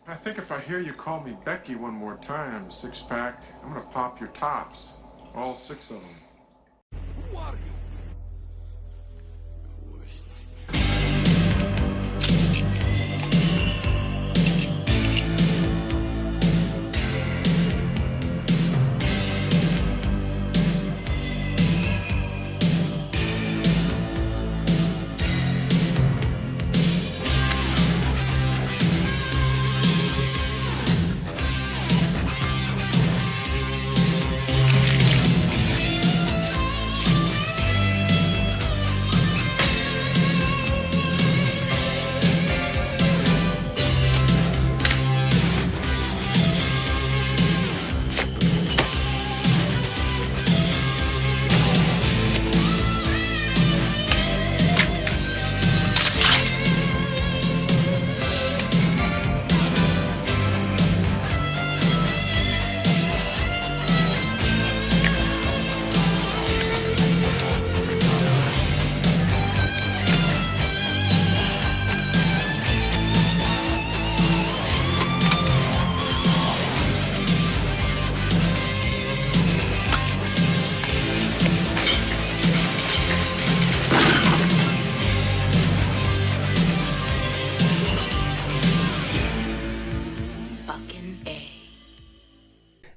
I think if I hear you call me Becky one more time, six-pack, I'm gonna pop your tops. All six of them. Who are you?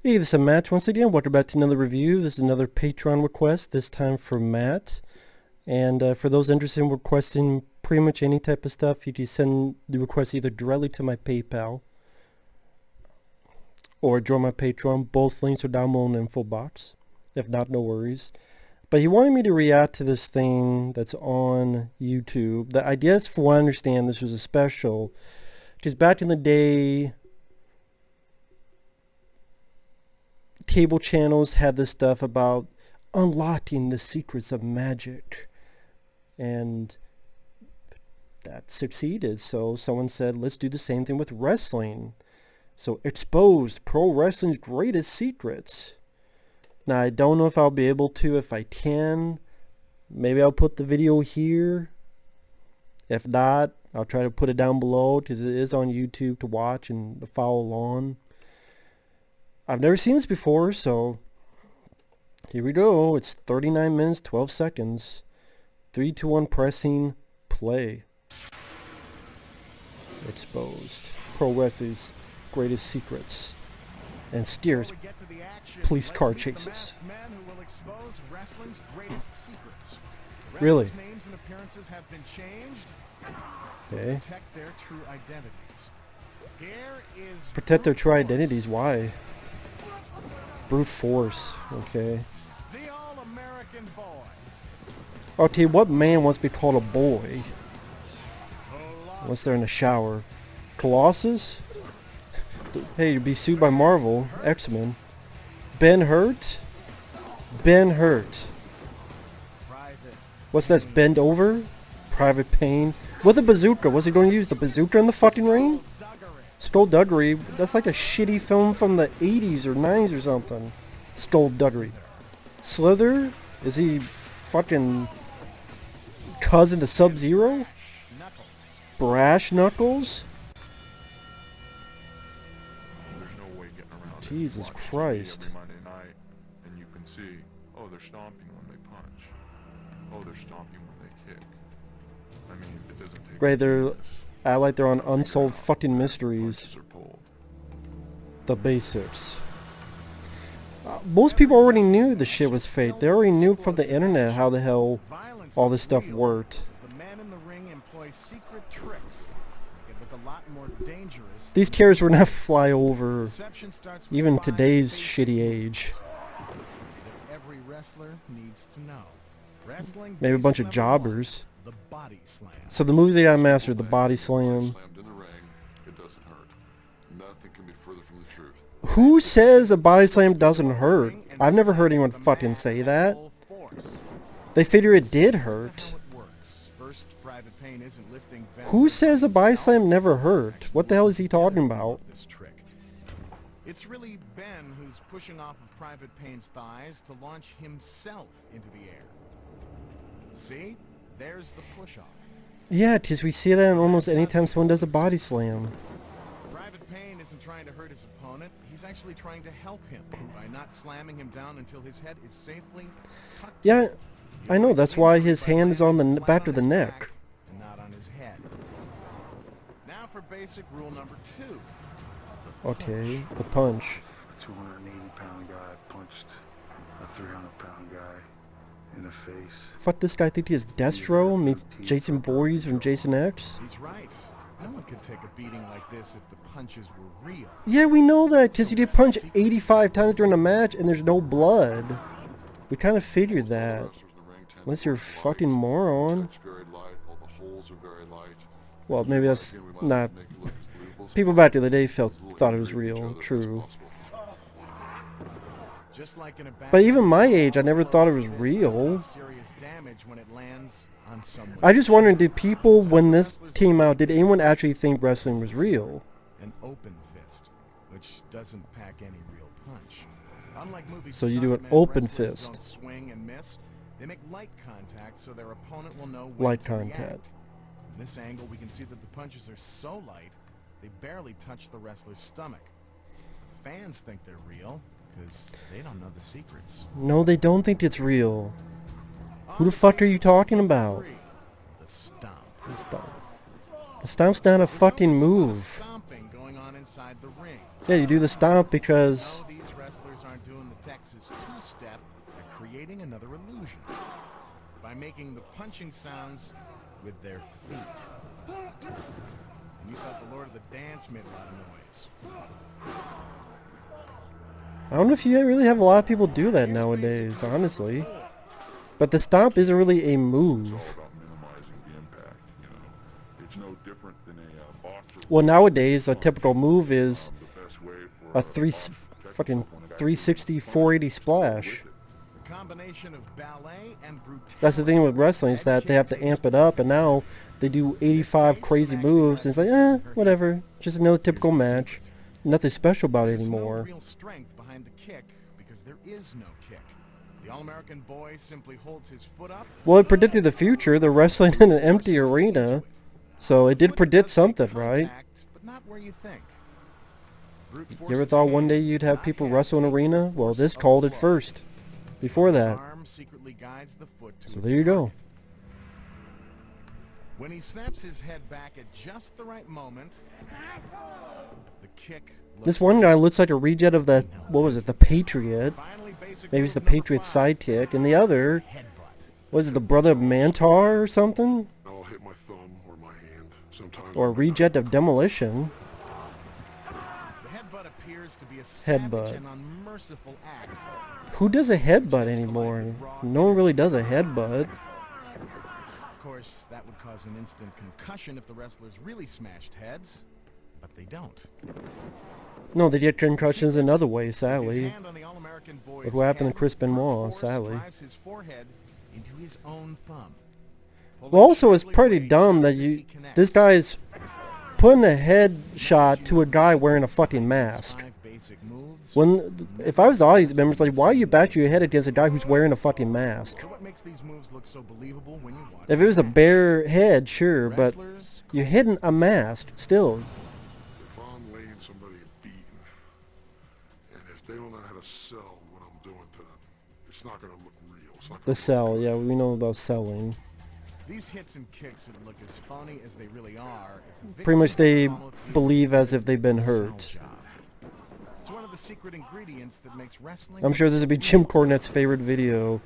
Hey, this is Matt once again. Welcome back to another review. This is another Patreon request, this time from Matt. And for those interested in requesting pretty much any type of stuff, you can send the request either directly to my PayPal or join my Patreon. Both links are down below in the info box. If not, no worries. But he wanted me to react to this thing that's on YouTube. The idea is, for what I understand, this was a special. Because back in the day, cable channels had this stuff about unlocking the secrets of magic, and that succeeded. So someone said, let's do the same thing with wrestling. So expose pro wrestling's greatest secrets. Now I don't know if I'll be able to. If I can, maybe I'll put the video here. If not, I'll try to put it down below, because it is on YouTube to watch and to follow along. I've never seen this before, so here we go. It's 39 minutes, 12 seconds. 3, 2, 1, pressing play. Exposed. Pro wrestling's greatest secrets. And steers police car chases. Really? Okay. Protect their true identities. Why? Brute force. Okay. Okay, what man wants to be called a boy once they're in the shower? Colossus? Hey, you'd be sued by Marvel. X-Men. Ben Hurt? Ben Hurt. What's that? Bend over? Private Pain? With a bazooka. Was he going to use the bazooka in the fucking ring? Skullduggery, that's like a shitty film from the 80s or 90s or something. Skullduggery. Slither? Is he fucking cousin to Sub-Zero? Brash Knuckles? Jesus Christ. Every Monday night, and you can see, oh, they're stomping when they punch. Oh, they're stomping when they kick. I mean, it doesn't take Right, they're act like they're on Unsolved Fucking Mysteries. The basics. Most people already knew the shit was fake. They already knew from the internet how the hell all this stuff worked. These terrorists would not fly over even today's shitty age. Maybe a bunch of jobbers. So the moves they got mastered, the body slam. Who says a body slam doesn't hurt? I've never heard anyone fucking say that. They figure it did hurt. Who says a body slam never hurt? What the hell is he talking about? It's really Ben who's pushing off of Private Payne's thighs to launch himself into the air. See? There's the push-off. Yeah, because we see that almost anytime someone does a body slam. Private Payne isn't trying to hurt his opponent. He's actually trying to help him by not slamming him down until his head is safely tucked. Yeah, I know. That's why his hand is on the back of the neck. And not on his head. Now for basic rule number 2. Okay, the punch. A 280-pound guy punched a 300-pound guy in the face. Fuck, this guy think he is Destro meets Jason Voorhees from Jason X? He's right. No one could take a beating like this if the punches were real. Yeah, we know that because you did punch 85 times during a match and there's no blood. We kind of figured that. Unless you're a fucking moron. It's very light. All the holes are very light. Well, maybe that's Again, we like not... to make it look as believable. People back in the day thought it was Each real. other as True. possible. Just like in a But even my age, I never thought it was real. serious damage when it lands on someone. I just wondered, did people, when this came out, did anyone actually think wrestling was real? An open fist, which doesn't pack any real punch. Unlike movie So you do an stuntmen, open wrestlers fist. Don't swing and miss. They make light contact so their opponent will know when Light to contact. react. From this angle, we can see that the punches are so light they barely touch the wrestler's stomach. Fans think they're real because they don't know the secrets. No, they don't think it's real. Who the fuck are you talking about? 3, the stomp. The stomp. The stomp's not a fucking There's always a lot of move. stomping going on inside the ring. Yeah, you do the stomp because... No, these wrestlers aren't doing the Texas two-step. They're creating another illusion by making the punching sounds with their feet. And you thought the Lord of the Dance made a lot of noise. I don't know if you really have a lot of people do that nowadays, honestly. But the stomp isn't really a move. It's all about minimizing the impact. You know, it's no different than a boxer. Well, nowadays, a typical move is The best way for a fucking 360, 480 splash. The combination of ballet and brutality. That's the thing with wrestling, is that they have to amp it up, and now they do 85 crazy moves, and it's like, whatever, just another typical match. Nothing special about it There's no anymore. real strength behind the kick because there is no kick. The All-American boy simply holds his foot up. Well, it predicted the future. They're wrestling in an empty arena, so it did predict something, right? Contact, but not where you think. Brute You force ever its thought one hand, day you'd have not people head, wrestle in an takes the arena? Well, force this of called the it blow. first. Before His that. arm secretly guides the foot to So its there you go. target. When he snaps his head back at just the right moment, the kick. This one guy looks like a reject of the, what was it, the Patriot. Finally, basic Maybe it's the move number Patriot's 5, sidekick. And the other, headbutt. was it the brother of Mantar or something? I'll hit my thumb or my hand. Sometimes Or a reject of Demolition. The headbutt appears to be a savage Headbutt. and unmerciful act. Who does a headbutt anymore? No one really does a headbutt. Of course, that would cause an instant concussion if the wrestlers really smashed heads, but they don't. No, they get concussions in other ways, His sadly. hand on the All-American boy's Look what happened to head, Chris brute Benoit, force sadly. drives his forehead into his own thumb. Well, also, it's pretty dumb that this guy is putting a headshot to a guy wearing a fucking mask. If I was the audience member, it's like, why are you bashing your head against a guy who's wearing a fucking mask? So what makes these moves look so believable when you watch If it was a the match? bare head, sure, but Wrestlers you're hitting a mask, still. If I'm laying somebody a beating, and if they don't know how to sell what I'm doing to them, it's not going to look real. It's not The gonna sell, yeah, we know about selling. These hits and kicks would look as phony as they really are. If the Pretty much victim they followed through believe as if they've been with the hurt. sell job. It's one of the secret ingredients that makes wrestling. I'm sure this would be Jim Cornette's favorite video.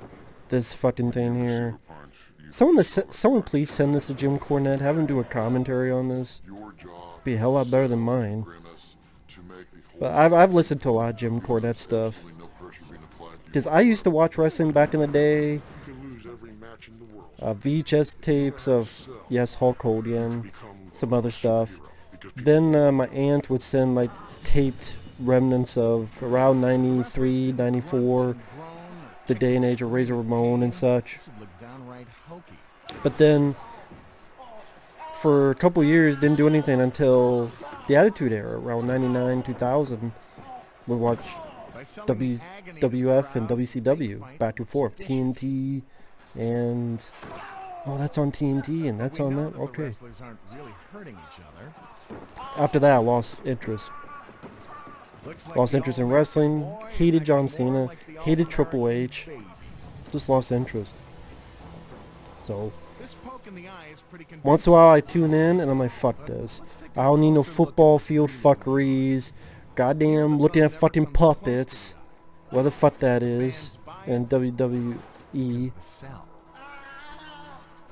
This fucking thing here. punch. Someone please send this to Jim Cornette. Have him do a commentary on this. Your job Be a hell lot better than mine. grimace to make the whole But I've listened to a lot of Jim Cornette stuff. absolutely no pressure being applied to you. Because I used to watch wrestling back in the day. You can lose every match in the world. VHS tapes of, yes, Hulk Hogan, Become some other stuff. superhero because people Then my aunt would send like taped remnants of around 93, 94, the day and age of Razor Ramon and such. This would look downright hokey. But then, for a couple years, didn't do anything until the Attitude Era, around 99, 2000. We watched By selling the agony to the WWF and crowd, WCW, fake fight back and forth, was vicious. TNT, and Oh, that's on TNT and that's We on know that? the Okay. wrestlers aren't really hurting each other. After that, I lost interest. Looks like Lost the interest in All-American wrestling, boy is hated acting John more Cena, like the hated Triple All-American H. baby. Just lost interest. So, This poke in the eye is pretty once in a while I tune in and I'm like, fuck this. I don't need no football field fuckeries. Goddamn looking at fucking puppets. What the fuck that is. In WWE. The cell.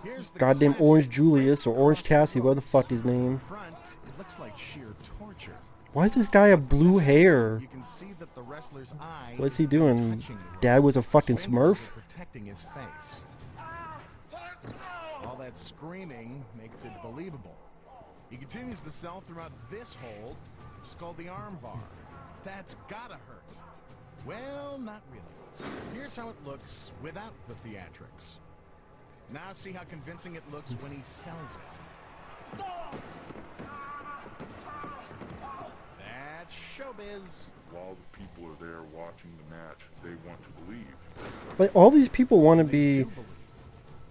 Here's the Goddamn classic Orange Julius or Orange across the Cassidy, what the fuck his ropes. name. Front, it looks like sheer torture. Why is this guy have blue hair? You can see that the wrestler's eye What's is he doing? touching the rope. Dad was a fucking His fingers Smurf? are protecting his face. All that screaming makes it believable. He continues the cell throughout this hold, which is called the arm bar. That's gotta hurt. Well, not really. Here's how it looks without the theatrics. Now see how convincing it looks when he sells it. That's showbiz. While the people are there watching the match, they want to believe. Like, all these people want to They be do believe,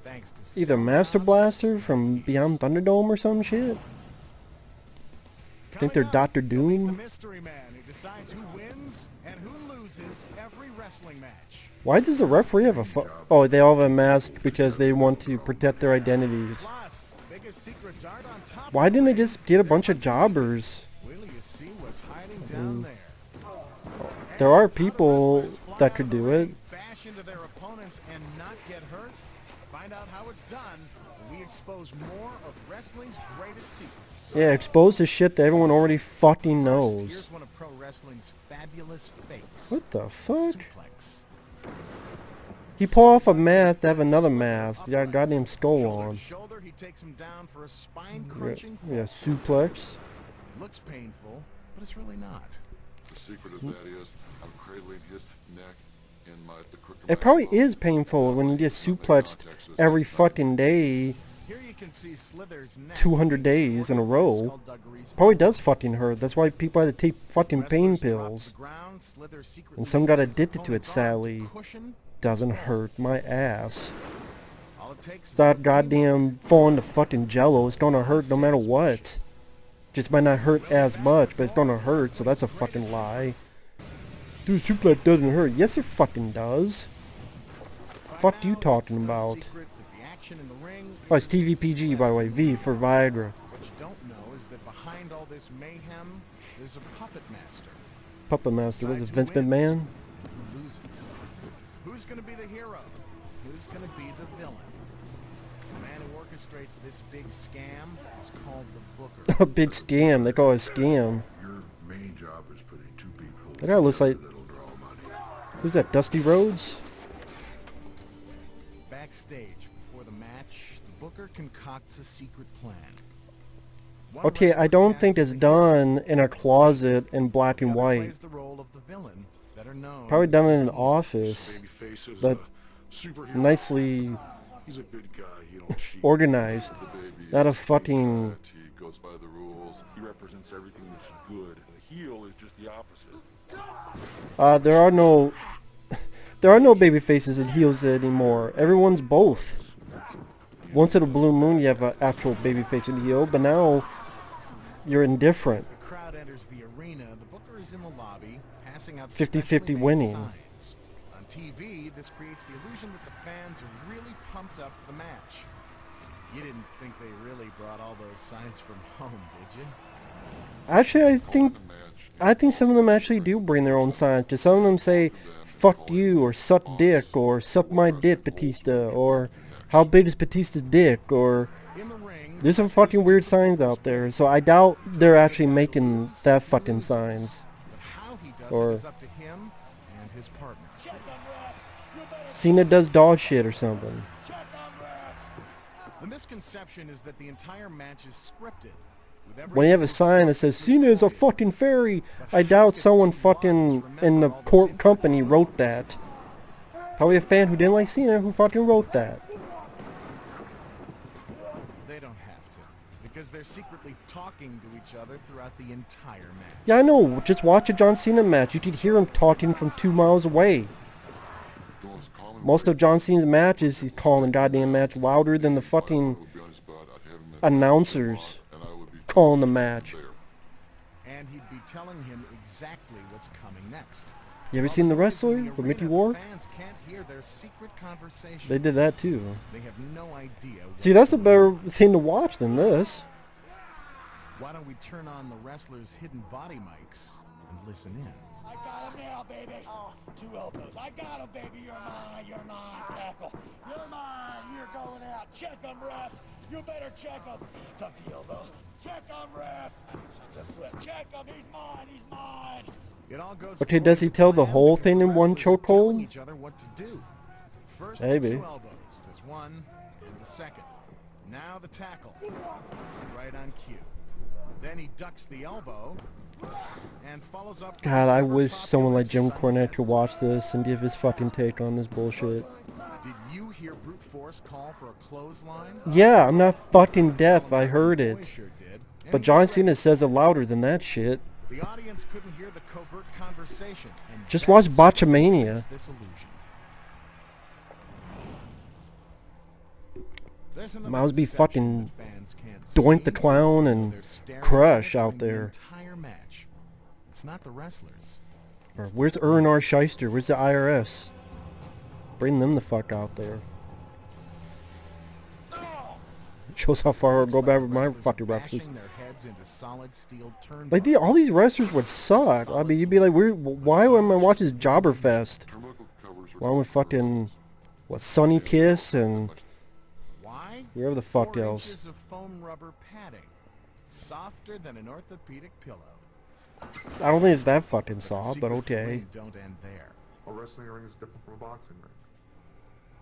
thanks to either Master somehow Blaster from Beyond Thunderdome or some shit. Think they're Coming up, Dr. you'll meet the Doom? mystery man who decides who wins and who loses every wrestling match. Why does the referee have a Oh, they all have a mask because they want to protect their identities. Plus, the biggest secrets aren't on top. Why didn't they just get a bunch of jobbers? Wait till you see what's hiding down there. There are people that could do it. Bash into their opponents and not get hurt. Find out how it's done. We expose more of wrestling's greatest secrets. Yeah, expose the shit that everyone already fucking First, knows. here's one of pro wrestling's fabulous fakes. What the fuck? Suplex. He pulled off a mask to have another mask. He got a goddamn skull Shoulder to on. shoulder, he takes him down for a Yeah, spine-crunching yeah, fall. suplex. Looks painful, but it's really not. The secret of that is I'm cradling his neck in the crook of It my probably elbow. is painful when you get suplexed every fucking day, Here you can see Slither's neck 200 days in a row. Probably does fucking hurt. That's why people had to take fucking pain pills. And some got addicted to it, sadly. Doesn't hurt my ass. That goddamn falling to fucking jello, it's gonna hurt no matter what. Just might not hurt as much, but it's gonna hurt, so that's a fucking lie. Dude, suplex doesn't hurt. Yes, it fucking does. Fuck you talking about? Oh, it's TVPG, by the way. V for Viagra. What you don't know is that behind all this mayhem, there's a puppet master. Puppet Master. Was it Decides Vince who wins McMahon? and who loses. Who's going to be the hero? Who's going to be the villain? The man who orchestrates this big scam is called the Booker. A big scam. They call it a scam. Your main job is putting two people That guy looks like... that'll draw money. Who's that, Dusty Rhodes? Backstage, before the match, the Booker concocts a secret plan. One Okay, I wrestler don't cast think as it's the hero, done in a closet in black the and other white. plays the role of the villain, better known Probably as done in the an Heel. office. Babyface is But a superhero. nicely He's a good guy. He don't cheat. organized. The baby Not a is fucking... that he goes by the rules. He represents everything that's good. The heel is just the opposite. There are no... There are no baby faces and heels anymore. Everyone's both. Once in a blue moon you have an actual baby face and heel, but now you're indifferent. As the crowd enters the arena, the Booker is in the lobby, passing out 50-50 specially made winning. signs. On TV, this creates the illusion that the fans are really pumped up for the match. You didn't think they really brought all those signs from home, did you? Actually, I think some of them actually do bring their own signs. Just some of them say, fuck you, or suck dick, or suck my dick, Batista, or how big is Batista's dick, or In the ring, there's some fucking weird signs out there. So I doubt they're actually making that fucking signs. but how he does Or- it is up to him and his partner. Cena does dog shit or something. The misconception is that the entire match is scripted. With every When you have a move sign that says Cena is a fucking fairy, I doubt someone fucking in the court company wrote that. Probably a fan who didn't like Cena who fucking wrote that. They don't have to, because they're secretly talking to each other throughout the entire match. Yeah, I know. Just watch a John Cena match. You could hear him talking from 2 miles away. The most common Most of John Cena's matches, he's calling the goddamn match louder than the fucking announcers calling the match. And he'd be telling him exactly what's coming next. You ever seen The Wrestler with Mickey Ward? Fans can't hear their secret conversation. They did that too. They have no idea. See, that's a better thing to watch than this. Why don't we turn on the wrestlers' hidden body mics and listen in? I got him now, baby. Oh, 2 elbows. I got him, baby. You're mine. You're mine. Tackle. You're mine. You're going out. Check him, ref. You better check him. Tuck the elbow. Check him, ref. Sends a flip. Check him. He's mine. He's mine. It all goes Okay, does he tell the whole thing in one wrestlers are telling chokehold? each other what to do. First, Maybe. the 2 elbows. There's one and the second. Now the tackle. Right on cue. Then he ducks the elbow and follows up. God, I wish someone like Jim Cornette could watch this and give his fucking take on this bullshit. Did you hear Brute Force call for a clothesline? Yeah, I'm not fucking deaf. I heard Boy it. sure did. But And John he's right. Cena says it louder than that shit. The audience couldn't hear the covert conversation. And Just watch that's Botchamania. what gives this illusion. There's another Might as be deception fucking that fans can't Doink the see. Clown and They're staring Crush at it out during there. The entire match. It's not the wrestlers. Or where's R. Shyster? Where's the IRS? Bring them the fuck out there. Shows how far I'll go back with my Wrestlers are fucking references. bashing their heads into solid steel Like all these wrestlers would suck. I mean, you'd be like, why am I watching this Jobber Fest? Why would fucking Sunny Kiss and Why? wherever the fuck 4 else? inches of foam rubber padding, softer than an orthopedic pillow. I don't think it's that fucking The soft, but secrets of the okay. ring don't end there. A wrestling ring is different from a boxing ring.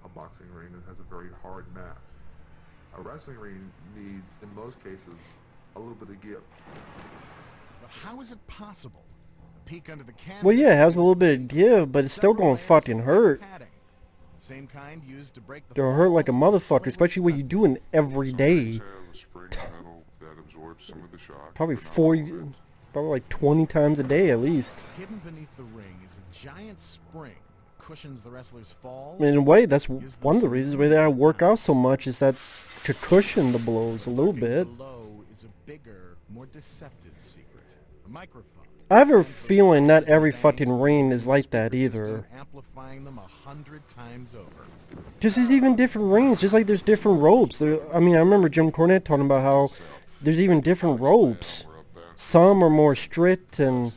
A boxing ring has a very hard mat. A wrestling ring needs, in most cases, a little bit of give. But how is it possible? A peek under the canvas. Well, yeah, it has a little bit of give, but it's still several gonna layers fucking of hurt. padding. The same kind used to break the It'll hurt like a falls, motherfucker, filling with especially when you're stuff. doing every day. Have a spring metal that absorbs some of the shock. Probably but not 40, all of it. probably like 20 times a day at least. Hidden beneath the ring is a giant spring that cushions the wrestler's falls. In a way, that's one of the reasons why I work out so much is that to cushion the blows a little Lurking bit. below is a bigger, more deceptive secret. A microphone. I have a feeling not every fucking ring is like that either. Amplifying them 100 times over. Just there's even different rings, just like there's different ropes. I mean, I remember Jim Cornette talking about how there's even different ropes. Some are more strict, and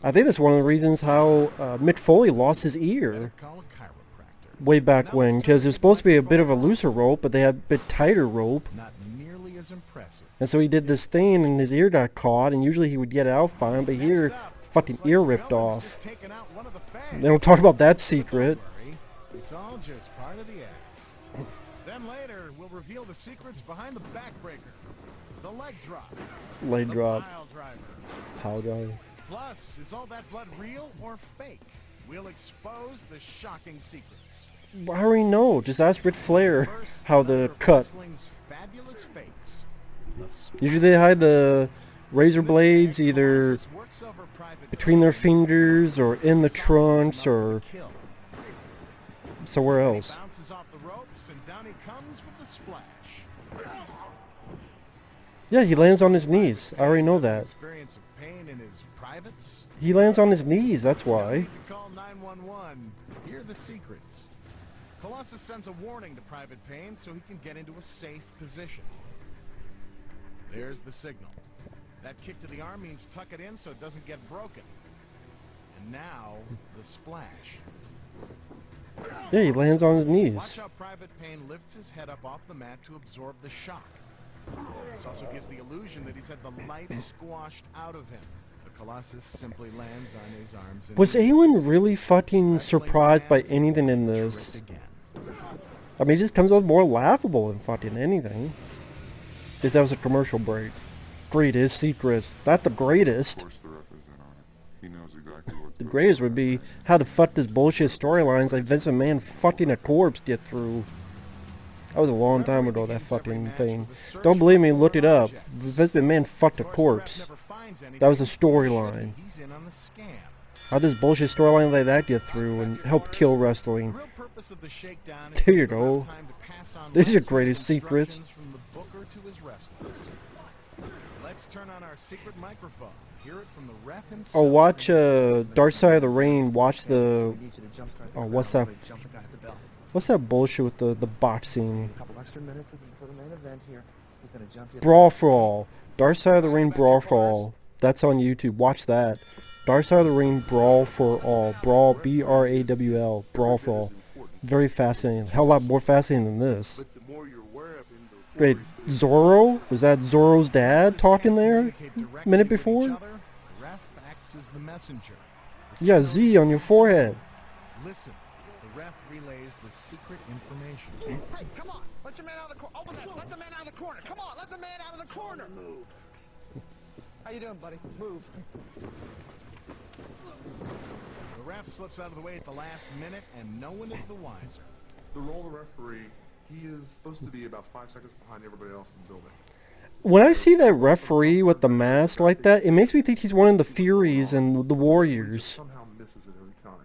I think that's one of the reasons how Mick Foley lost his ear Call a chiropractor. way back when, because it was supposed to be a bit of a looser rope, but they had a bit tighter rope. Not nearly as impressive. And so he did this thing, and his ear got caught, and usually he would get it out fine, but here, fucking ear ripped off. Just taking out one of the fangs. They don't talk about that secret. Don't worry, it's all just part of the act. Then later, we'll reveal the secrets behind the backbreaker, the leg drop, Leg the drop. pile driver. How do Plus, is all that blood real or fake? We'll expose the shocking secrets. I already know. Just ask Ric Flair First, how another the of cut. wrestling's fabulous fakes. The Usually they hide the razor blades This either Colossus works over private between their pain. fingers or in the Solves trunks enough or to kill. somewhere He else. bounces off the ropes and down he comes with the splash. Yeah, he lands on his knees. I already know Doesn't that. Experience of pain in his privates. He lands on his knees, that's No why. need to call 911. Here are the secrets. Colossus sends a warning to Private Payne so he can get into a safe position. There's the signal. That kick to the arm means tuck it in so it doesn't get broken. And now, the splash. Yeah, he lands on his Watch knees. how Private Payne lifts his head up off the mat to absorb the shock. This also gives the illusion that he's had the life squashed out of him. The Colossus simply lands on his arms and Was knees. anyone really fucking Wrestling surprised by fans anything in tripped this? again. I mean, it just comes off more laughable than fucking anything. Because that was a commercial break. Greatest secrets. Not the greatest. Of course, the ref is in on it. He knows exactly what The greatest would be how to fuck this bullshit storylines like Vince McMahon fucking a corpse get through. That was a long time ago, that fucking thing. Don't believe me, look it up. Vince McMahon fucked a Of course, the ref corpse. never finds anything, That was a so storyline. He's in on the scam. How does bullshit storyline like that get through and help kill wrestling? The real purpose of the shakedown is There to you give the ref go. time to pass on These are wrestling greatest secrets. instructions from the booker to his wrestlers. Let's turn on our secret microphone. Hear it from the ref himself. Oh, watch Dark Side of the Ring. Watch the what's that? What's that bullshit with the boxing? Brawl for All. Dark Side of the Ring Brawl for All. That's on YouTube. Watch that. Dark Side of the Ring Brawl for All. Brawl, B-R-A-W-L. Brawl for All. Very fascinating. Hell, a lot more fascinating than this. Wait, Zorro? Was that Zorro's dad talking there a minute before? The ref acts as the messenger. The Yeah, signal Z on your is forehead. listen as the ref relays the secret information. Hey, come on. Let your man out of the corner. Open that. Let the man out of the corner. Come on. Let the man out of the corner. How you doing, buddy? Move. The ref slips out of the way at the last minute, and no one is the wiser. The role of the referee, he is supposed to be about 5 seconds behind everybody else in the building. When I see that referee with the mask like that, it makes me think he's one of the Furies and the Warriors. Somehow misses it every time.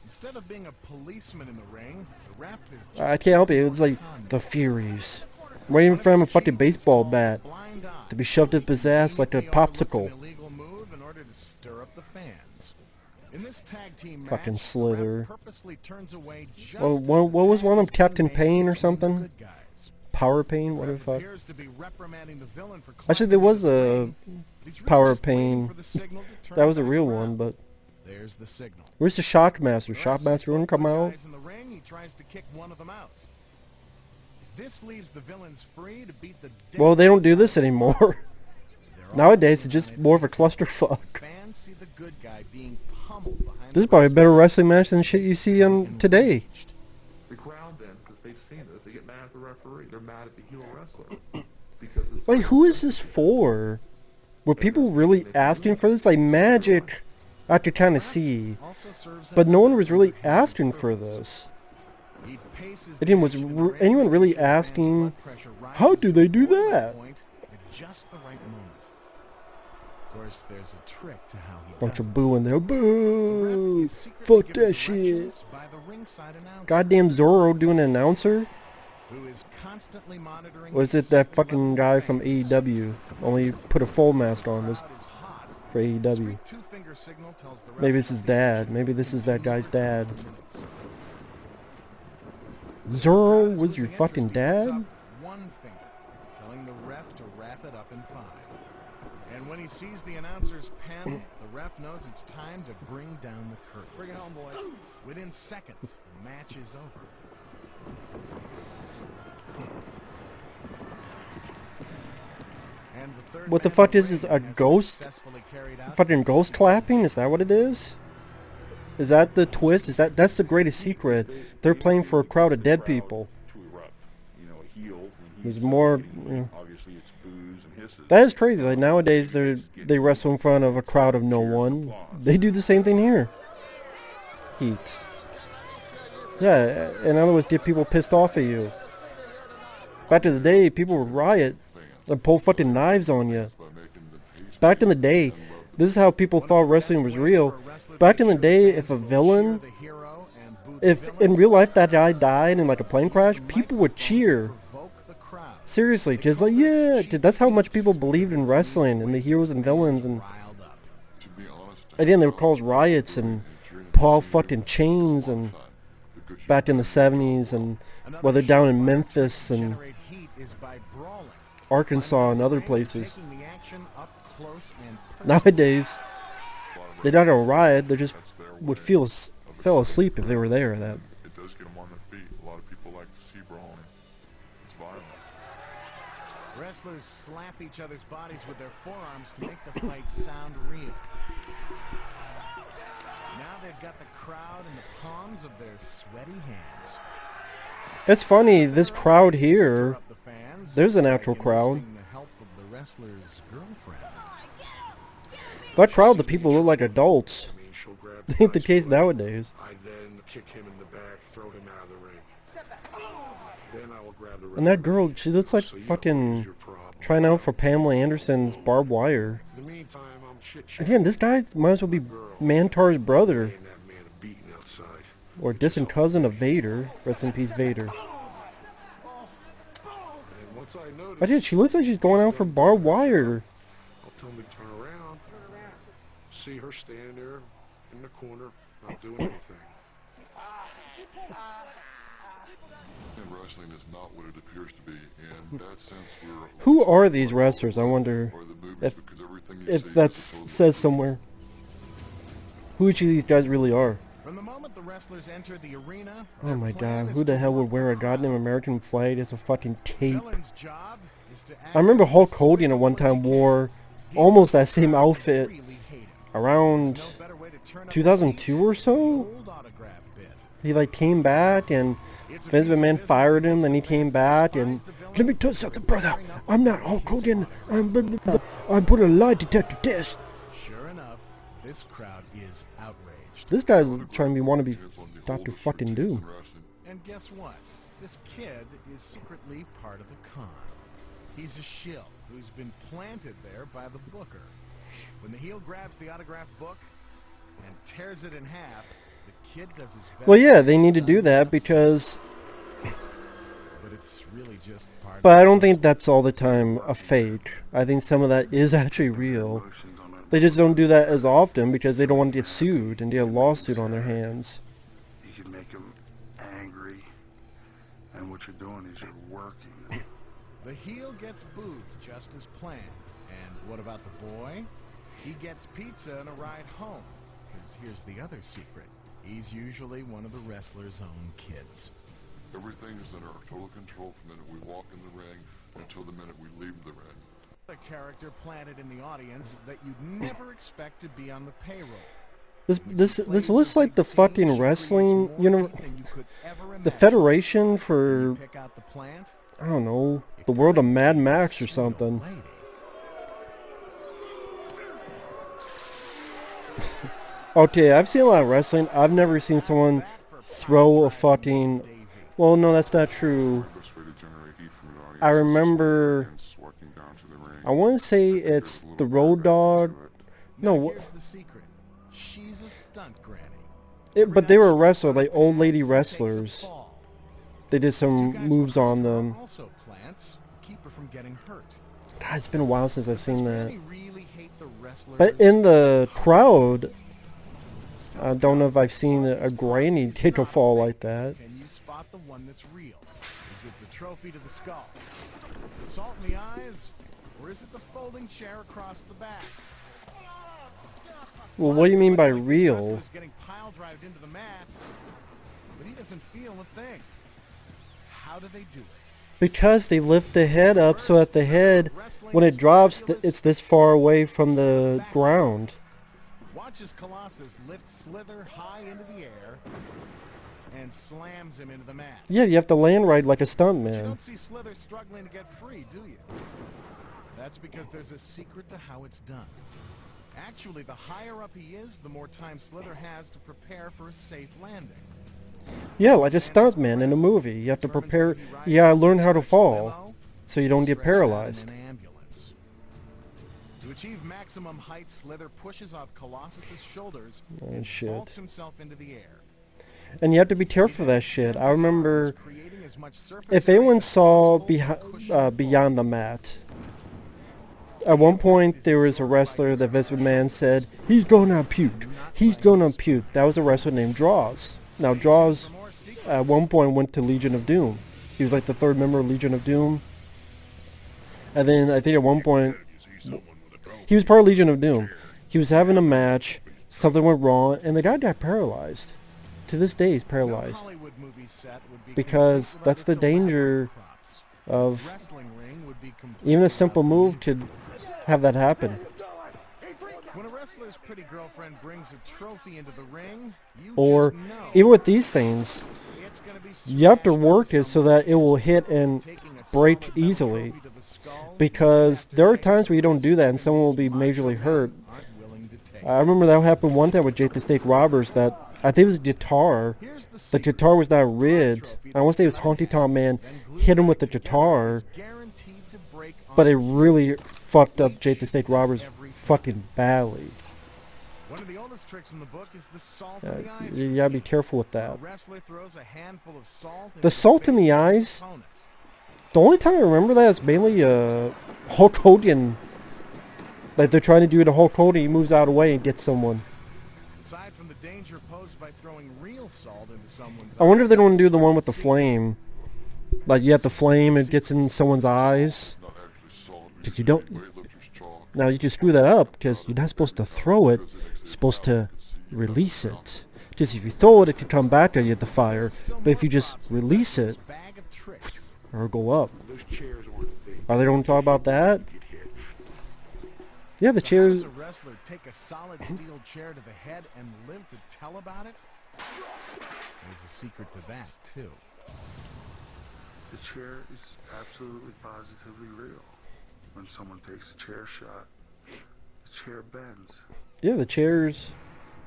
Instead of being a policeman in the ring, the ref is just I can't help it. It's like the Furies. Waiting for him a fucking baseball bat blind eye. to be shoved up his ass like a Immediately overlooks popsicle. an illegal move in order to stir up the fans. In this tag team Fucking match, Slither. the ref purposely turns away just Well, as what the was one of them? tag Captain teammate Pain or is from the something? good guys. Power Pain? The Whatever ref the fuck. appears to be reprimanding the villain for Actually, there climbing was into the a ring, but he's really Power just waiting Pain. for the signal to turn That was a back real around. one, but There's the signal. where's the Shockmaster? The ref Shockmaster sees wouldn't both come good out? guys in the ring, he tries to kick one of them out. This leaves the villains free to beat the Well, they don't do this dead anymore. They're Nowadays, all it's just more of a clusterfuck. fans see the good guy being pummeled behind This is the probably a ropes. better wrestling match than shit you see on today. The crowd then, because they've seen this, they get mad at the referee. They're mad at the heel wrestler. Because this Like, who is this for? Were people really asking for this? Like, Magic, I could kind of see. Also serves But an no one was really educational asking for purpose. this. He paces Again, the was action in the ring, anyone really making sure fans' asking, blood pressure how rises do they to do boiling that? point at just the right moment. Of course, there's a trick to how he Bunch does of it. booing there. The ref Boo! is secretly Fuck given that shit. directions by the ringside announcer, Goddamn Zorro doing an announcer? who is constantly monitoring Or is his it that second fucking level guy from fans. AEW? Only put a full mask on this Crowd is hot. for AEW. Sweet two-finger signal tells the ref Maybe it's his to dad. begin Maybe this is that guy's for dad. 10 minutes. Zorro Crowd is was your losing fucking interest. He puts dad? up one finger, telling the ref to wrap it up in 5. And when he sees the announcer's pen, the ref knows it's time to bring down the curtain. Bring it home, boys. Within seconds, the match is over. And the third What the man fuck in is this? ring A has ghost? successfully carried out Fucking the ghost secret clapping? Is that what it is? Is that the twist? That's the greatest secret? They're playing for a crowd of dead people. To erupt. You know, a heel. When There's he's more, fighting, you know. Obviously, it's boos and hisses. That is crazy. Like nowadays, they wrestle in front of a crowd of no one. They do the same thing here. Heat. Yeah, in other words, get people pissed off at you. Back in the day, people would riot and pull fucking knives on you. Back in the day, this is how people thought wrestling was real. Back in the day, if a villain, if in real life that guy died in like a plane crash, people would cheer. Seriously, just like, yeah, dude, that's how much people believed in wrestling and the heroes and villains. And To be honest, again, they would cause riots and pull out fucking chains and back in the 70s and whether down in Memphis and Arkansas and other places. Nowadays, they're not gonna riot. They just would fell asleep if they were there. That it does get them on their feet. A lot of people like to see brawling. It's violent. Wrestlers slap each other's bodies with their forearms to make the fight sound real. Now they've got the crowd in the palms of their sweaty hands. it's funny. This crowd Stir here, up the fans there's an by actual crowd. enlisting the help of the wrestler's girlfriend. That crowd, the people look like adults. I mean, she'll grab Ain't the guy's case foot. nowadays. I then kick him in the back, throw him out of the ring. Then I will grab the And that referee. girl, she looks like So you know fucking who's your problem. trying out for Pamela Anderson's barbed wire. In the meantime, I'm chit-chat. Again, this guy might as well be Mantar's brother. Paying that man a beating outside. Or distant cousin of Vader. Rest in peace, Vader. And once I notice, I did. She looks like she's going out for barbed wire. I'll tell him to turn around. See her standing there in the corner, not doing anything. And wrestling is not what it appears to be. In that sense, we're Who are these wrestlers? I wonder or the movies if because everything you if see that is supposedly says somewhere. Who each of these guys really are. From the moment the wrestlers enter the arena, Oh my god, who the hell would wear a goddamn American flag as a fucking tape? Villain's job is to act I remember as Hulk the Hogan at one supervillain time he wore can. almost that Heroes same outfit really hate him. around There's no better way to turn up the 2002 heat or than so. the old autograph bit. He like came back and It's a Vince piece of McMahon business fired that him, makes then he the came fans back and despise the villain. let me tell you something, brother. I'm not Hulk Hogan. I'm putting a lie detector test. Sure enough, this crowd is outraged. This guy's trying to be wannabe depends on the Dr. oldest fucking routines Doom. in wrestling. And guess what? This kid is secretly part of the con. He's a shill who's been planted there by the booker. When the heel grabs the autograph book and tears it in half, the kid does his best. Well, yeah, they to need to stun do the that upset. because, But it's really just part but of I the don't think that's all the time a fake. I think some of that is actually real. Emotions on that They just don't do that as often because they don't want to get sued and get a lawsuit on their hands. You can make them angry, and what you're doing is you're working. The heel gets booed just as planned. And what about the boy? He gets pizza and a ride home. Because here's the other secret. He's usually one of the wrestler's own kids. Everything is under our total control from the minute we walk in the ring until the minute we leave the ring. A character planted in the audience that you'd never expect to be on the payroll. This looks like the fucking wrestling, you know, the Federation for, Pick out the plant. I don't know, the world of Mad Max or something. Lady. Okay, I've seen a lot of wrestling. I've never seen someone throw a fucking... Well, no, that's not true. The best way to generate heat from an audience I is to remember... dance walking down to the ring. I want to say it's the Road Dogg. Now No, here's the secret. She's a stunt granny. but they were wrestlers, like old lady Takes a wrestlers. fall. They did Two some guys moves on behind her them. are also plants. Keep her from getting hurt. God, it's been a while since I've seen Does that. Granny really hate the wrestlers? But in the crowd, I don't know if I've seen a granny take a fall like that. Can you spot the one that's real? Is it the trophy to the skull? The salt in the eyes? Or is it the folding chair across the back? Well, what do you mean by Looks like this real? wrestler's getting pile drived into the mat, but he doesn't feel a thing. How do they do it? Because they lift the head up so that the head, when it drops, it's this far away from the ground. Watch as Colossus lifts Slither high into the air and slams him into the mat. Yeah, you have to land right like a But you stuntman. don't see Slither struggling to get free, do you? That's because there's a secret to how it's done. Actually, the higher up he is, the more time Slither has to prepare for a safe landing. Yeah, like a stuntman in a movie. You have to prepare. You gotta learn how to fall so you don't get paralyzed. In an ambulance. To achieve maximum height, Slither pushes off Colossus's shoulders Oh, and shit. vaults himself into the air. And you have to be careful of that shit. I remember Creating as much surface if area anyone as saw possible to cushion the fall. Beyond the Mat, at one point there was a wrestler that Vince McMahon said, he's gonna puke. He's gonna puke. That was a wrestler named Draws. Now Draws at one point went to Legion of Doom. He was like the third member of Legion of Doom. And then I think at one point, he was part of Legion of Doom. He was having a match, something went wrong, and the guy got paralyzed. To this day he's No paralyzed. Hollywood movie set would be Because complete that's the without its elaborate danger props. of Wrestling ring would be complete even a without simple the move music. could have that happen. When a wrestler's pretty girlfriend brings a trophy into the ring, you Or just know even with these things, it's gonna be you have to smashed work by it so that it will hit and taking a break solid metal easily. trophy to the skull, Because you have to there are make times where you don't do that and decisions someone will be Macho majorly Men hurt. aren't willing to take. I remember that happened one time with Jake the Snake Roberts that I think it was a guitar. Here's the The secret. guitar was not rigged. I want to say it was Honky Tonk Man hit him with the guitar, Guaranteed to break but it on really fucked up Jake the Snake Roberts' fucking badly. One of the oldest tricks in the book is the salt in the eyes. You gotta be careful with A that. wrestler throws a handful of salt. The salt in the face of his eyes? opponent. The only time I remember that is mainly Hulk Hogan. Like they're trying to do it to Hulk Hogan, he moves out of the way and gets someone. Aside from the danger posed by throwing real salt into someone's I wonder if they don't eyes, do the one with the see- flame. Like you have the flame and it gets in someone's eyes. Not actually salt. Because you don't... Weightlifter's chalk. Now you can screw that up because you're not supposed to throw it. Because it makes You're it supposed to power and see you release have it. Just if you throw it, it could come back at you at the fire. Still But if more you just props in the release it, wrestler's bag of tricks. or go up. Those chairs aren't fake. Are they don't talk about that? Get hit. Yeah, the So how chairs. does a wrestler take a solid steel chair to the head and live to tell about it? There's a secret to that, too. The chair is absolutely positively real. When someone takes a chair shot, the chair bends. Yeah, the chairs.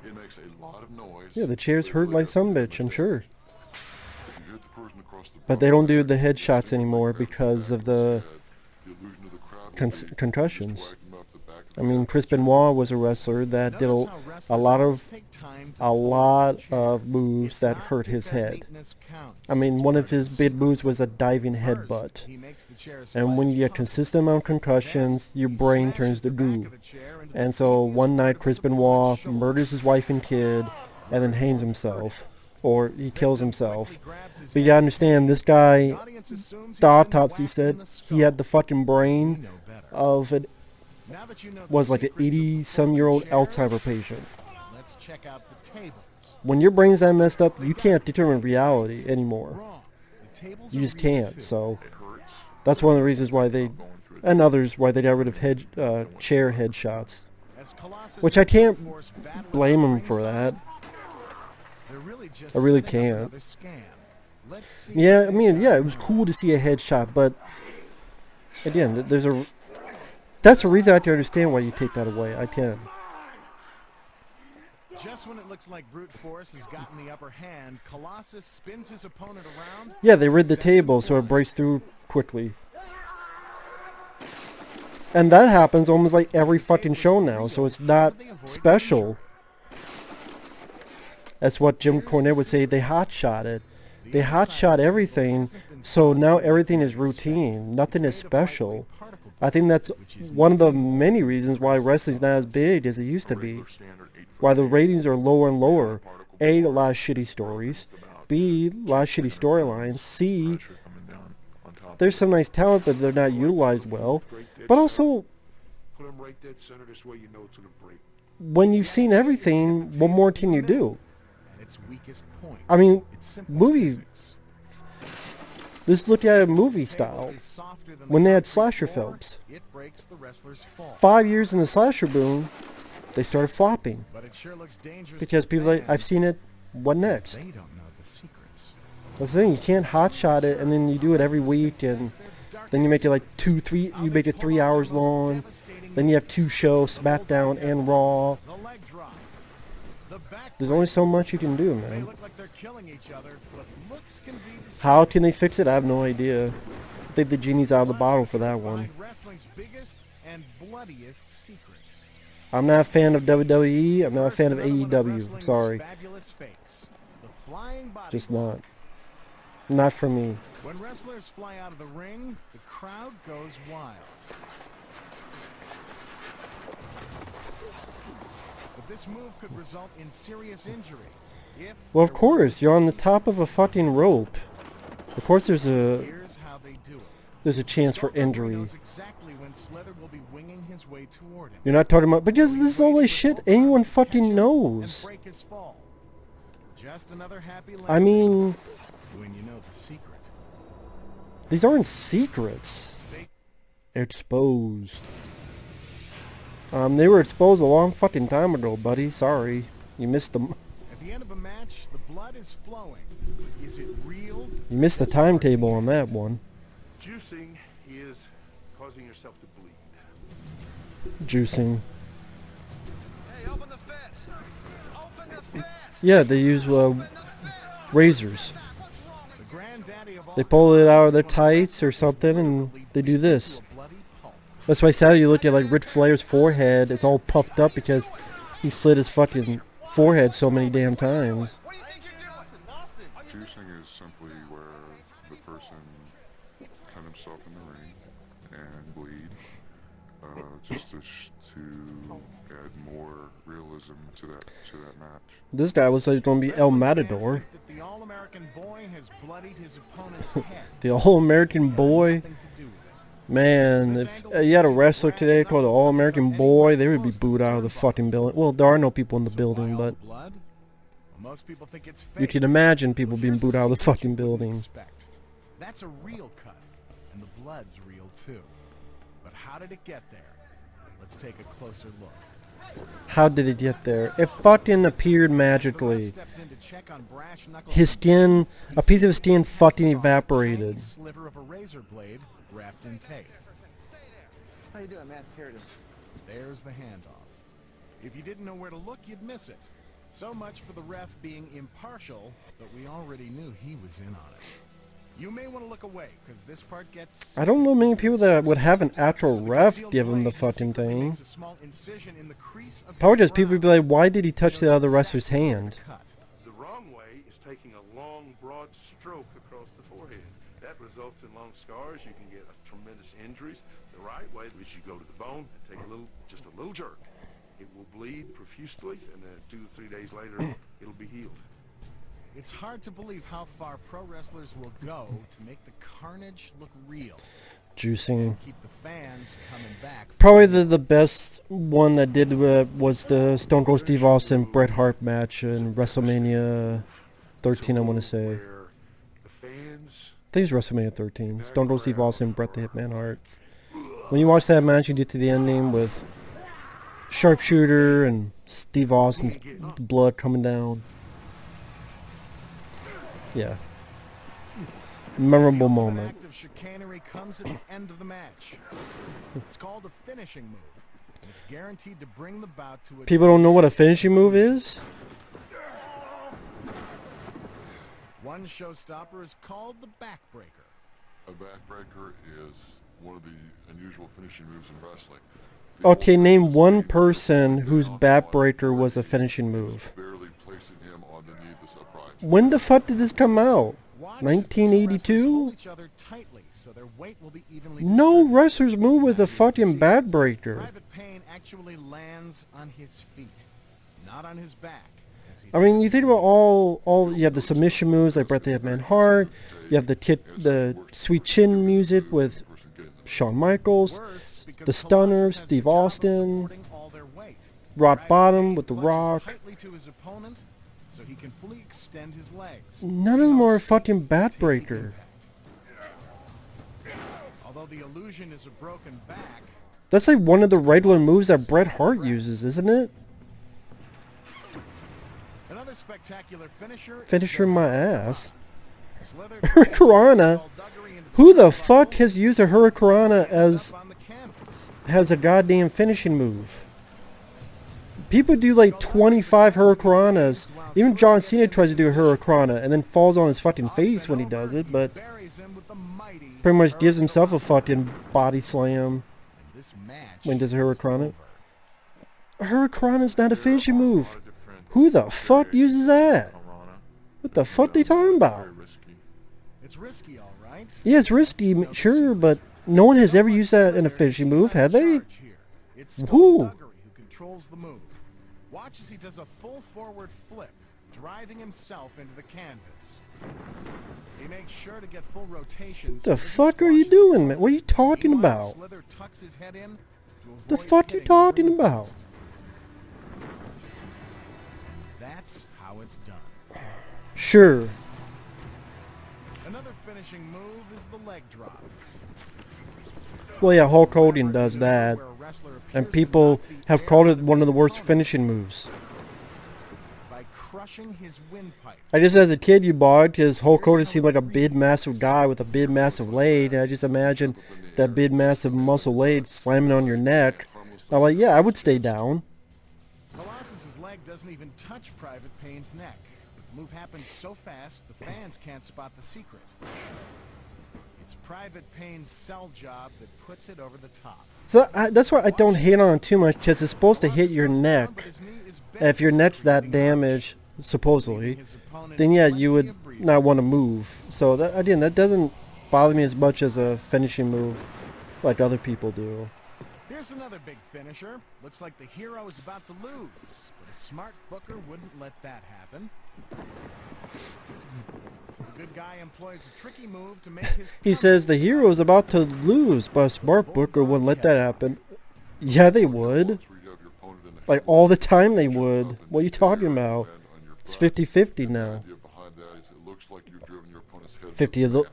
It makes a lot of noise. Yeah, the chairs hurt like some bitch, I'm sure. If you hit the person across the But they don't do the front, headshots anymore because of the the illusion of the crowd cons- will be concussions. just whack 'em up the back of I the mean, head. Chris Benoit was a wrestler that did Notice how a wrestlers lot always of take time to a fold lot the chair. of moves It's that not hurt his because head. neatness counts, I mean, it's one of because his big moves was a diving first, headbutt. he makes the chairs And fly when as you get possible. consistent amount of concussions, Then your he brain smashes turns to the back goo. of the chair into the And so devious one part night of Chris his opponent's Benoit shoulder. murders his wife and kid and then hangs himself. Or he kills himself. Quickly grabs his But you head. gotta understand, this The guy, audience assumes the he's been autopsy whacked said in the he had the skull. fucking You brain know better. of an Now that you know the was like an secrets of the 80-some-year-old folding chairs, Alzheimer patient. let's check out the tables. When your brain's that messed up, you can't determine reality anymore. Wrong. The tables You are just real can't. too. So It hurts. that's one of the reasons why they, Going through it. and others, why they got rid of chair headshots. As Colossus Which I and can't Brute Force battle blame at him the for that. ringside, they're really just I really setting up can't. another scam. Let's see Yeah, if I they mean, got yeah, it it was wrong. cool to see a headshot, but again, that's a reason I can understand why you take that away. I can. Just when it looks like Brute Force has gotten the upper hand, Colossus spins his opponent around. Yeah, they rid the sets him table so it flying. breaks through quickly. And that happens almost like every fucking show now, so it's not special. That's what Jim Cornette would say, they hot-shot it. They hot-shot everything, so now everything is routine. Nothing is special. I think that's one of the many reasons why wrestling's not as big as it used to be. Regular standard 8-foot Why the cable. ratings are lower and lower. A lot of shitty stories. B, a lot of shitty storylines. C, Pressure coming down on top of there's it. some nice talent, but they're not utilized well. But also, Put them right dead center. This way you know it's gonna break. when you've seen everything, what more can you do? At its weakest point, I mean, it's simple movie. physics. Let's look at a movie Table style. is softer than When the they had concrete slasher floor, films. it breaks the wrestler's fall. 5 years in the slasher boom, they started flopping. But it sure looks dangerous Because to people are like, I've fans, seen it, what 'cause next? They don't know the secrets. That's the thing, you can't hotshot it and then you do it every week and then you make it like 3 hours long. Then you have 2 shows, SmackDown and Raw. The leg drop. The back There's only so much you can do, They man. look like they're killing each other, but looks can be deceiving. How can they fix it? I have no idea. I think the genie's out of the bottle for that one. Find wrestling's biggest and bloodiest secrets. I'm not a fan of WWE. I'm not a First, fan of another one AEW. wrestling's Sorry. Fabulous fakes. The flying body Just blow. not. Not for me. When wrestlers fly out of the ring, the crowd goes wild. But this move could result in serious injury. If Well, of there course. wasn't You're on the secret. top of a fucking rope. Of course there's a Here's how they do it. chance for Skullduggery injury. knows exactly when Slither will be winging his way toward him. You're not talking about... But just this is all this shit anyone And fucking knows. break his fall. Just another happy I mean, when you know the secret. these aren't secrets. Stay Exposed. They were exposed a long fucking time ago, buddy. Sorry. You missed them. At the end of a match, the blood is flowing. Is it real? You missed the timetable on that one. Juicing is causing yourself to bleed. Juicing. Hey, open the fist! Open the fist! Yeah, they use razors. The granddaddy of all They pull it out of their causes is one tights or wrestler is something and literally they do beaten this. to a bloody pulp. That's why Saturday you look at like Ric Flair's forehead, it's all puffed up because he slid his fucking forehead so many damn times. Juicing is simply where the person cut himself in the ring and bleed, just to add more realism to that match. This guy looks like he's gonna be El Matador. The All-American Boy has bloodied his opponent's head. The All-American Boy. Man, if you had a wrestler today called the All-American Boy, they would be booed out of the fucking building. Well, there are no people in the building, but Most people think it's you fake. can imagine people being booed out of the fucking building. That's a real cut, and the blood's real too. But how did it get there? Let's take a closer look. How did it get there? It fucking appeared magically. His skin, a piece of his skin fucking evaporated. Sliver of a razor blade wrapped in tape. How you doing, man? Here it is. There's the handoff. If you didn't know where to look, you'd miss it. So much for the ref being impartial, but we already knew he was in on it. You may want to look away, because this part gets... I don't know many people that would have an actual ref give him the fucking thing. Probably just people would be like, why did he touch the other wrestler's hand? The wrong way is taking a long, broad stroke across the forehead. That results in long scars. You can get tremendous injuries. The right way is you go to the bone and take just a little jerk. It will bleed profusely, and then 2 to 3 days later, it'll be healed. It's hard to believe how far pro wrestlers will go to make the carnage look real. Juicing. Keep the fans coming back. Probably the best one that did was the Stone Cold Steve Austin Bret Hart match in WrestleMania 13, I want to say. I think it's WrestleMania 13. Stone Cold Steve Austin, Bret the Hitman Hart. When you watch that match, you get to the ending with Sharpshooter and Steve Austin's blood coming down. Yeah. Memorable moment. Act of chicanery comes at the end of the match. It's called a finishing move. And it's guaranteed to bring the bout to a... People don't know what a finishing move is? One showstopper is called the backbreaker. A backbreaker is one of the unusual finishing moves in wrestling. Okay, name one person whose backbreaker was a finishing move. Barely placing him on the knee this upright. When the fuck did this come out? 1982? No wrestlers move with a fucking backbreaker. Private Payne actually lands on his feet, not on his back. I mean, you think about all you have the submission moves like Bret the Hitman Hart. You have the sweet chin music with Shawn Michaels, the stunner Steve Austin, rock bottom with the Rock. So he can fully extend his legs. None of them are a fucking backbreaker. Although the illusion is a broken back. That's like one of the regular moves that Bret Hart uses, isn't it? Another spectacular finisher. Finisher my ass. Hurricanrana? Who the fuck has used a Hurricanrana as a goddamn finishing move? People do like 25 Hurricanranas. Even John Cena tries to do a Hurricanrana and then falls on his fucking face when he does it, but pretty much gives himself a fucking body slam when he does a Hurricanrana. A Hurricanrana's not a finishing move. Who the fuck uses that? What the fuck they talking about? It's risky, all right. Yeah, it's risky, sure, but no one has ever used that in a finishing move, have they? Who? Controls the move. Watch as he does a full forward flip, driving himself into the canvas. He makes sure to get full rotation. What the fuck are you doing, man? What are you talking about? The fuck are you talking about? That's how it's done. Sure. Another finishing move is the leg drop. Well, yeah, Hulk Hogan does that. And people have called it one of the worst finishing moves. By crushing his windpipe. I just, as a kid, you bought because Hulk Hogan seemed like a big, massive guy with a big, massive leg. And I just imagine that big, massive muscle leg slamming on your neck. I'm like, yeah, I would stay down. Colossus's leg doesn't even touch Private Payne's neck. But the move happens so fast, the fans can't spot the secret. It's Private Payne's sell job that puts it over the top. So that's why I don't hate on it too much, because it's supposed to hit your neck. And if your neck's that damaged, supposedly, then yeah, you would not want to move. So that, again, that doesn't bother me as much as a finishing move like other people do. Here's another big finisher. Looks like the hero is about to lose, but a smart booker wouldn't let that happen. So the good guy employs a tricky move to make his... He says the hero is about to lose, but a smart booker wouldn't let that happen. Yeah, they would. Like, all the time they would. What are you talking about? It's 50-50 now. 50 of the...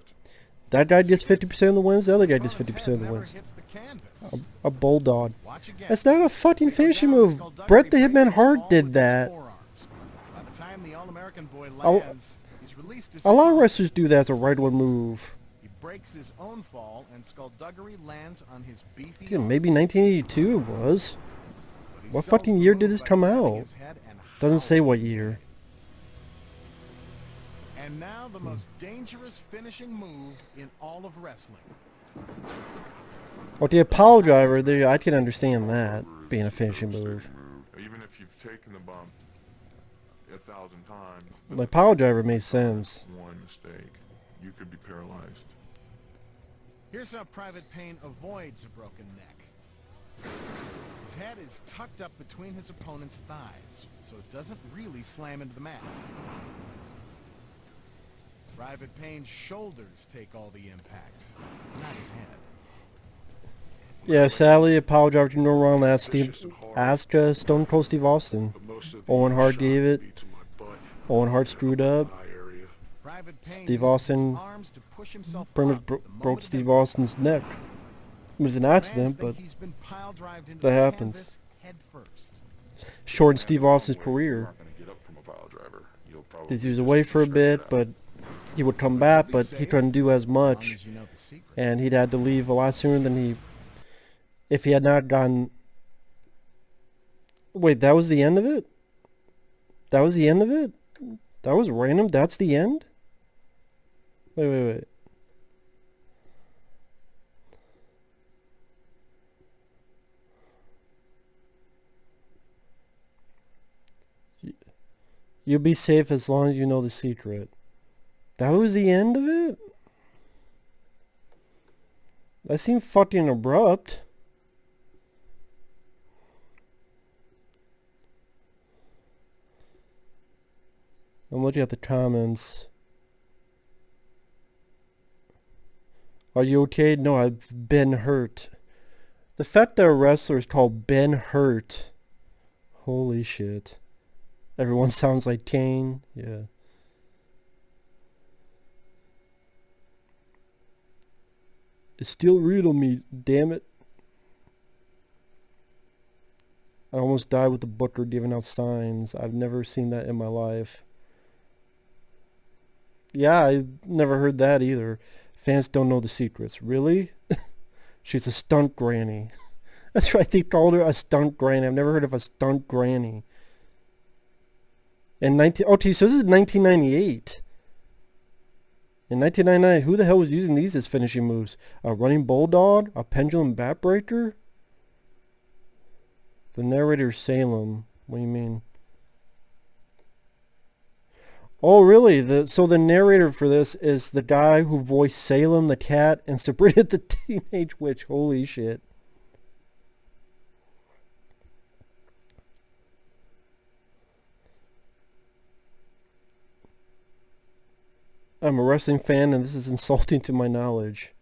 That guy gets 50% of the wins, the other guy gets 50% of the wins. A bulldog. That's not a fucking finishing move. Bret the Hitman Hart did that. A lot of wrestlers do that as a right-one move. He breaks his own fall, and skullduggery lands on his beefy... Yeah, maybe 1982 it was. What fucking year did this come out? Doesn't say what year. And now the most dangerous finishing move in all of wrestling. Well, the Apollo driver, there, I can understand that being a finishing move. Even if you've taken the bump 1,000 times, The Apollo driver makes sense. one mistake, you could be paralyzed. Here's how Private Payne avoids a broken neck. His head is tucked up between his opponent's thighs, so it doesn't really slam into the mat. Private Payne's shoulders take all the impact, not his head. Yeah, sadly, Apollo driver can no wrong. Ask Stone Cold Steve Austin. Owen Hart gave it. Owen Hart screwed up. Steve Austin pretty much broke Steve Austin's neck. It was an accident, but that happens. Shortened Steve Austin's career. He was away for a bit, but he would come back, but he couldn't do as much. And he'd had to leave a lot sooner than he... If he had not gotten... Wait, that was the end of it? That was the end of it? That was random? That's the end? Wait. You'll be safe as long as you know the secret. That was the end of it? That seemed fucking abrupt. I'm looking at the comments. Are you okay? No, I've been hurt. The fact that a wrestler is called Ben Hurt. Holy shit. Everyone sounds like Kane. Yeah. It's still real to me, damn it. I almost died with the booker giving out signs. I've never seen that in my life. Yeah, I've never heard that either. Fans don't know the secrets. Really? She's a stunt granny. That's right, they called her a stunt granny. I've never heard of a stunt granny. Okay, so this is 1998. In 1999, who the hell was using these as finishing moves? A running bulldog? A pendulum backbreaker? The narrator Salem. What do you mean? Oh, really? So the narrator for this is the guy who voiced Salem the cat and Sabrina the Teenage Witch. Holy shit. I'm a wrestling fan and this is insulting to my knowledge.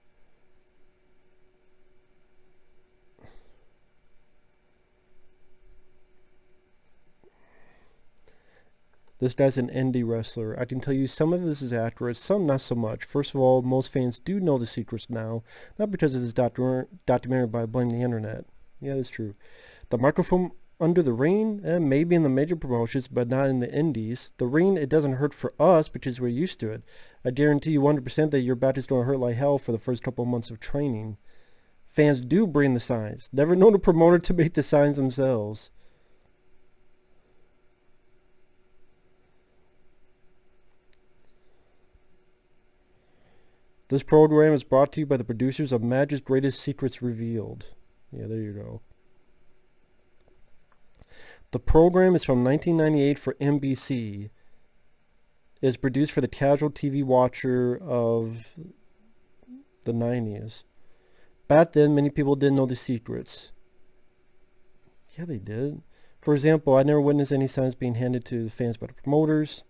This guy's an indie wrestler. I can tell you some of this is accurate, some not so much. First of all, most fans do know the secrets now, not because of this documentary, but I blame the internet. Yeah, that's true. The microphone under the ring, maybe in the major promotions, but not in the indies. The ring, it doesn't hurt for us because we're used to it. I guarantee you 100% that your back is going to hurt like hell for the first couple of months of training. Fans do bring the signs. Never known a promoter to make the signs themselves. This program is brought to you by the producers of Magic's Greatest Secrets Revealed. Yeah, there you go. The program is from 1998 for NBC. It is produced for the casual TV watcher of the 90s. Back then, many people didn't know the secrets. Yeah, they did. For example, I never witnessed any signs being handed to the fans by the promoters.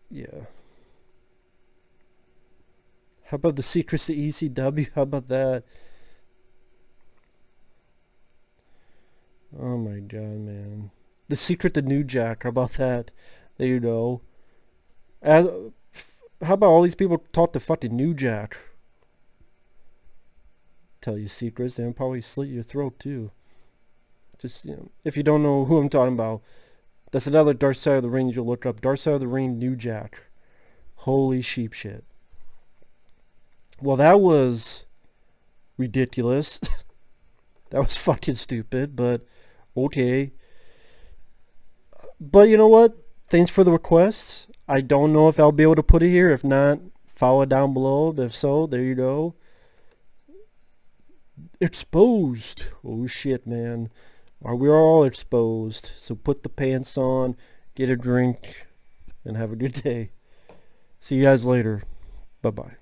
Yeah. How about the secrets to ECW? How about that? Oh my god, man. The secret to New Jack. How about that? There you go. How about all these people talk to fucking New Jack? Tell you secrets, they'll probably slit your throat too. Just, you know, if you don't know who I'm talking about, that's another Dark Side of the Ring you'll look up. Dark Side of the Ring, New Jack. Holy sheep shit. Well, that was ridiculous. That was fucking stupid, but okay. But you know what? Thanks for the requests. I don't know if I'll be able to put it here. If not, follow it down below. If so, there you go. Exposed. Oh shit, man. We're all exposed. So put the pants on, get a drink, and have a good day. See you guys later. Bye-bye.